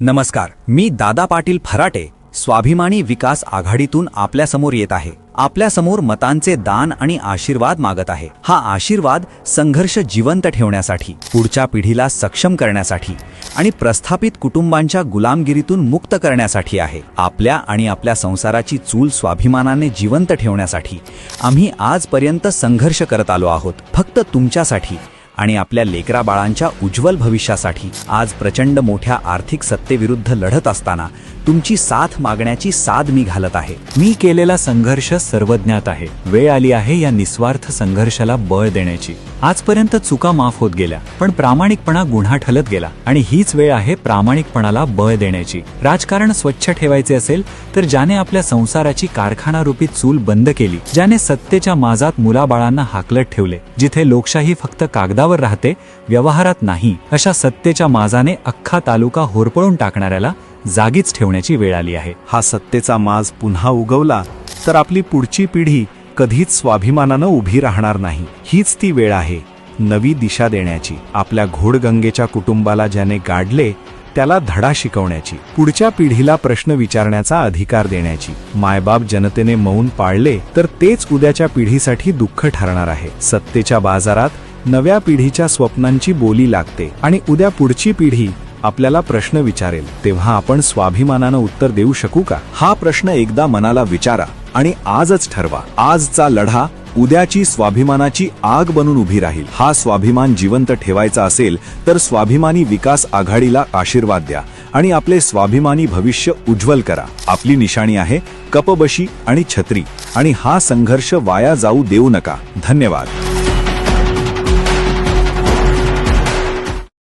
नमस्कार, मी दादा पाटील फराटे स्वाभिमानी विकास आघाडीतून आपल्यासमोर येत आहे. आपल्यासमोर मतांचे दान आणि आशीर्वाद मागत आहे. हा आशीर्वाद संघर्ष जिवंत ठेवण्यासाठी, पुढच्या पिढीला सक्षम करण्यासाठी आणि प्रस्थापित कुटुंबांच्या गुलामगिरीतून मुक्त करण्यासाठी आहे. आपल्या आणि आपल्या संसाराची चूल स्वाभिमानाने जिवंत ठेवण्यासाठी आम्ही आजपर्यंत संघर्ष करत आलो आहोत. फक्त तुमच्यासाठी आणि आपल्या लेकराबाळांच्या उज्ज्वल भविष्यासाठी. आज प्रचंड मोठ्या आर्थिक सत्तेविरुद्ध लढत असताना तुमची साथ मागण्याची साद मी घालत आहे. मी केलेला संघर्ष सर्वज्ञात आहे. वेळ आली आहे या निस्वार्थ संघर्षाला बळ देण्याची. आजपर्यंत चुका माफ होत गेल्या, पण प्रामाणिकपणा गुन्हा ठरत गेला आणि हीच वेळ आहे प्रामाणिकपणाला बळ देण्याची. राजकारण स्वच्छ ठेवायचे असेल तर ज्याने आपल्या संसाराची कारखानारूपी चूल बंद केली, ज्याने सत्तेच्या माजात मुलाबाळांना हाकलत ठेवले, जिथे लोकशाही फक्त कागदावर राहते, व्यवहारात नाही, अशा सत्तेच्या माजाने अख्खा तालुका होरपळून टाकणाऱ्याला जागीच ठेवण्याची वेळ आली आहे. हा सत्तेचा माज पुन्हा उगवला तर आपली पुढची पिढी कधीच स्वाभिमानानं उभी राहणार नाही. हीच ती वेळ आहे नवी दिशा देण्याची, आपल्या घोडगंगेच्या कुटुंबाला ज्याने गाडले त्याला धडा शिकवण्याची, पुढच्या पिढीला प्रश्न विचारण्याचा अधिकार देण्याची. मायबाप जनतेने मौन पाळले तर तेच उद्याच्या पिढीसाठी दुःख ठरणार आहे. सत्तेच्या बाजारात नव्या पिढीच्या स्वप्नांची बोली लागते आणि उद्या पुढची पिढी आपल्याला प्रश्न विचारेल तेव्हा आपण स्वाभिमानानं उत्तर देऊ शकू का? हा प्रश्न एकदा मनाला विचारा आणि आजच ठरवा. आजचा लढा उद्याची स्वाभिमानाची आग बनून उभी राहील. हा स्वाभिमान जिवंत ठेवायचा असेल तर स्वाभिमानी विकास आघाडीला आशीर्वाद द्या आणि आपले स्वाभिमानी भविष्य उज्ज्वल करा. आपली निशाणी आहे कपबशी आणि छत्री आणि हा संघर्ष वाया जाऊ देऊ नका. धन्यवाद.